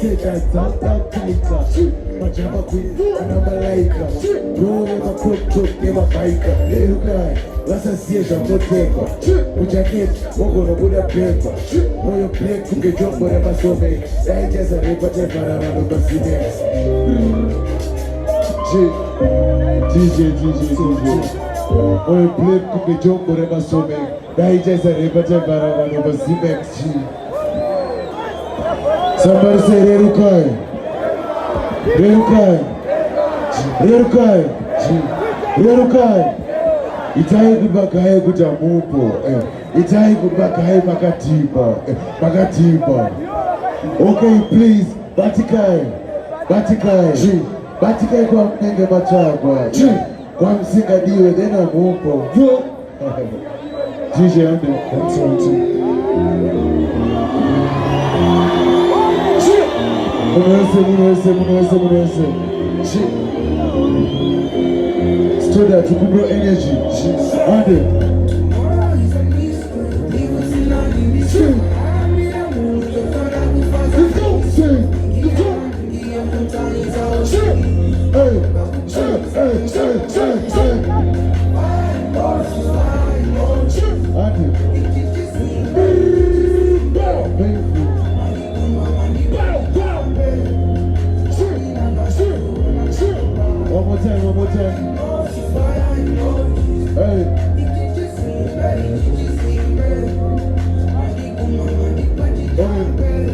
said I thought that tighter. Majama queen, and I'm a liker. Bro, never cook, never biker. Little guy, let's see a motepa. Which I get, we're gonna put a paper. When you play, cook a job, whatever so me. I just a reporter for around the cement. DJ. When you play, cook a job, whatever so me. I just a reporter for around the cement. Somebody say Rerukai. Itai kubakaye kutamupo. Itai kubakaye makatiba. Okay, please. Batikai kwa mnenge machagwa. Kwa msinga diwe dena mupo. DJ ande. Munose. Stood up to grow energy. Ande. One more time. Hey.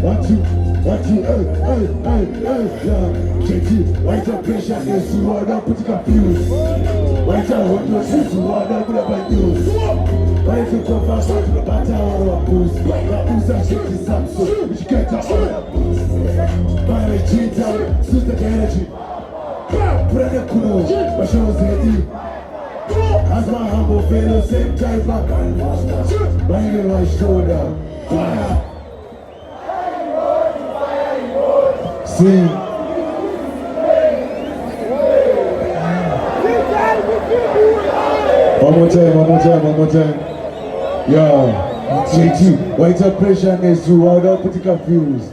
One, two, yeah. JT, white up pressure, yes, you are not put confused. White out, what you shoes, you are not put up by news. Why if you come fast, to the battle or a boost? Who's that shit is up, so we should get out. By the cheetah, sister energy. Put on the cool, my show's ready. As my humble fellow, same time back. Bang on my shoulder. Fire. See. One more time. Yeah. JT, white up pressure next to all that put confused.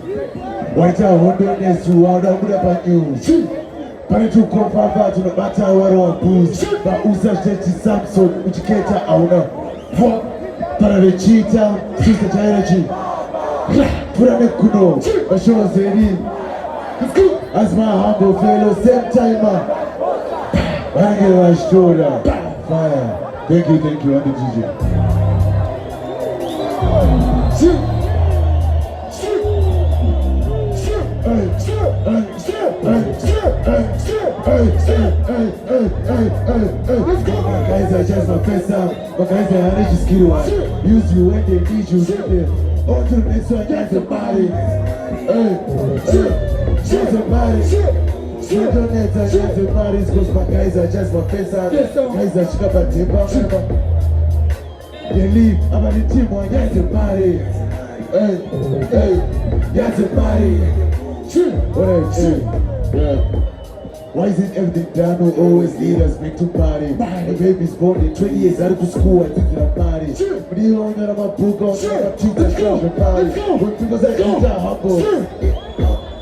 White up wonder next to all that put up news. Pari to come far to the matter where on boost. But usa sheti Samson, uchiketa auna. Para the cheetah, sister energy. Put on the kuno, my show is ready. As my humble fellow, same timer. Bang on my shoulder. Fire. Thank you, and the DJ. Guys are just my first time. My guys are energy skill one. Use you when they need you. On to the next one, dance the body. Dance the body. Dance the body. Because my guys are just my first time. Guys are chicken and timber. They leave. I'm on the team one. Dance the body. Dance the body. Why is it everything done will always lead us back to party? The baby's born in 20 years out of school and thinking of party. But you don't know about book on my teachers love and party. When people say it's a humble.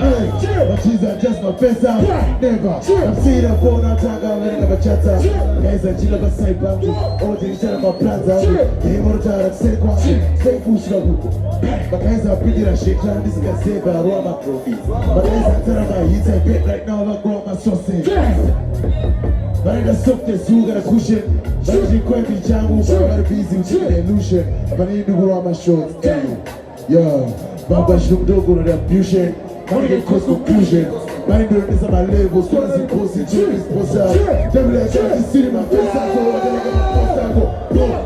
But she's just my first time. Never. I'm seeing her phone out time, I'm letting her chat out. Guys are chill about side bounty. All things shut about plans out. They want to try to say quality. Stay full struggle. But guys are pretty that shit. This guy say by Roma trophy. But guys are telling my heat a bit right now. Like grow my sausage. But in the softest, who got a cushion? But if you quite be jungle, but I'm busy with the illusion. But I need to go on my shorts. Yeah. Baba should do go to the fusion. Can't get close conclusion. Mind doing this on my labels, quality posting, children's post out. Devil I try to see my face out, so I gotta get my post out.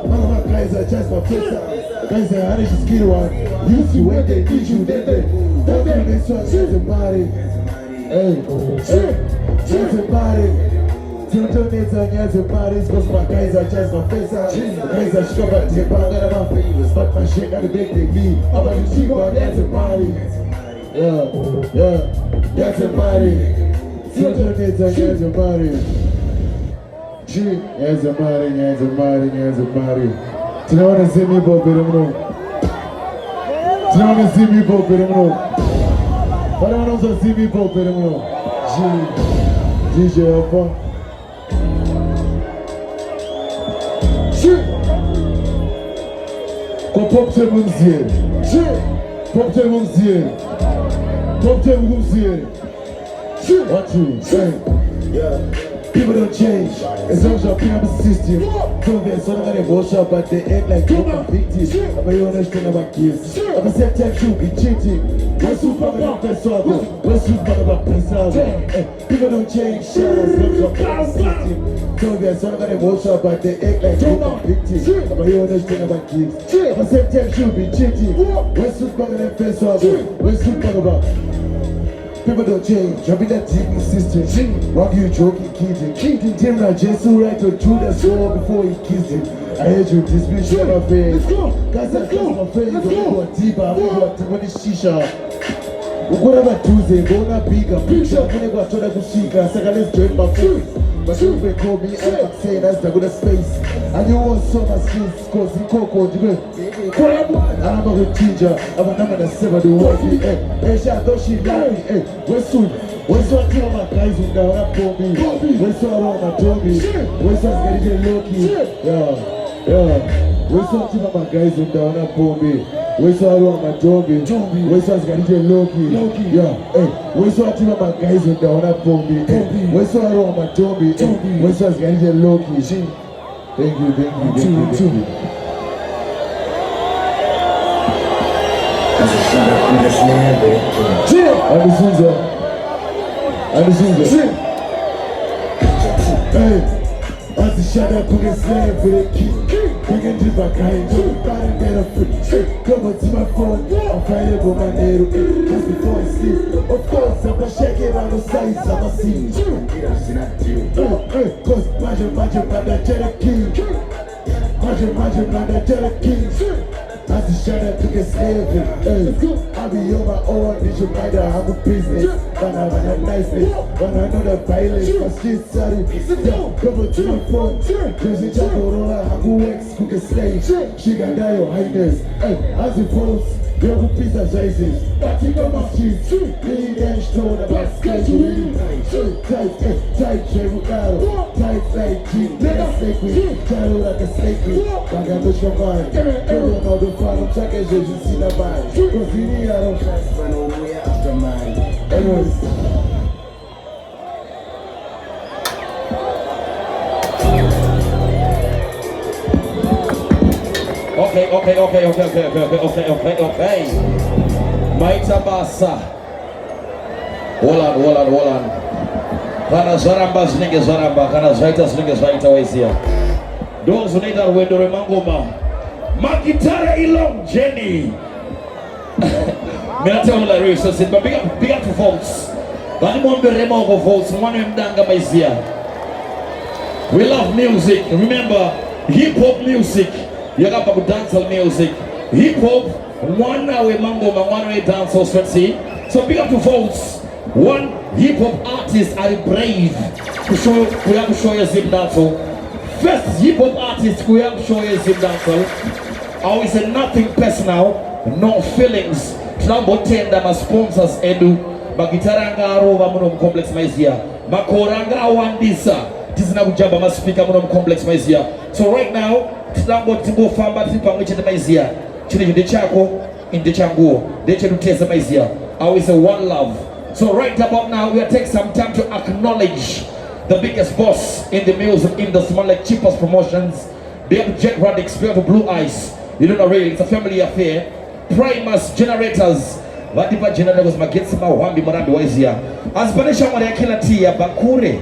None of my guys are just my face out. Guys are how they should skill one. Use you when they need you, then they don't get next one, change the body. Change the body. Don't donate on your bodies, cause my guys are just my face out. Guys are shook up, they bang out of my favors. But my shit got a big lead. I'm about to cheap on that's a body. Yeah, that's a body. Don't donate on your body. Yes, a body. Do you want to see me, Bob? Do you want to see me, Bob? But I don't see me pop anymore. DJ Alpha. Go pop to Mumsier. Pop to Mumsier. Pop to Mumsier. Watch you. Yeah. People don't change, as long as you're picking up the system. So there's some that they wash up, but they act like you're a victim. But you understand about kids. At the same time, you'll be cheating. What's super about Pessoa? What's super about Pessoa? People don't change, as long as you're picking up the system. So there's some that they wash up, but they act like you're a victim. But you understand about kids. At the same time, you'll be cheating. What's super about Pessoa? What's super about? People don't change, I'm in that TV system. Why you joking, kidding? Tim now Jesus right to Judas door before he kissed him. I heard you dismiss your face. Cause I close my face, I'm going to deep, I'm going to money shisha. Whatever Tuesday, go not bigger. Picture, I'm going to try to see, I said, let's join my face. But you may call me Alex saying that's the good space. And you want so much skills, cause you cocoa, you go. I'm a good teacher, I'm a number 7 to work. Hey, she thought she lied. Hey, where's soon? Where's what two of my guys who down up for me? Where's what all my Toby? Where's what's getting Loki? Yeah. Where's what two of my guys who down up for me? Where's what all my Toby? Where's what's getting Loki? Yeah. Hey, where's what two of my guys who down up for me? Where's what all my Toby? Where's what's getting Loki? Thank you. Hey, as the shadow put a slave for the key. Bring it to my kind, don't get a free. Come on to my phone, I'm flying for my nail. Just before I sleep, of course, I'm a shaking on the sides of my scene. Cause imagine, man, that Cherokee. Imagine, man, that Cherokee. As the shadow took a slave, I'll be on my own, you should mind I have a business. When I have a niceness, when I know the violence, my streets sorry. Come to my phone, there's a chapel, I have a ex cook a slave. She can die, your highness. As it falls, you have a piece of Jesus. Batting on my streets, being then told about scheduling. Tight, travel out, tight like G, like a snake with, child like a snake with. Like I push your mind, carry on all the fun, I'm checking you see the mind. Cause you need out of fast, run away after mine. Anyways. Okay. Maita basa. Hold on. Kana zaramba zinenge zaramba, kana zaita zinenge zaita waisia. Those who need that window remangoma. Magitara ilong Jenny. Me tell you like real, so sit, but big up to folks. Bani mwambe rema uko folks, mwane mdanga maisia. We love music. Remember, hip hop music. You got to dancehall music, hip hop, one way mangoma, one way dancehall, see. So big up to folks. One hip hop artist are brave to show. We have to show you Zimdancehall. First hip hop artist we have to show you Zimdancehall. I always say nothing personal, no feelings. Tlambo tenda ma sponsors edu. Magitaranga arova muno complex maizia. Makoranga awandisa. Tizina kujamba ma speaker muno complex maizia. So right now. Tlambo timbo famba timpa mwiche maizia. Chile de chako in the changuo. Deche lutesa maizia. I always say one love. So right about now we will take some time to acknowledge the biggest boss in the music industry, like cheapest promotions. They have Jet Radix, we have Blue Ice. You don't know really, it's a family affair. Primus Generators. Wadipa generators magetsima wambi morambi waizia. As Banisha Killer T Bakure.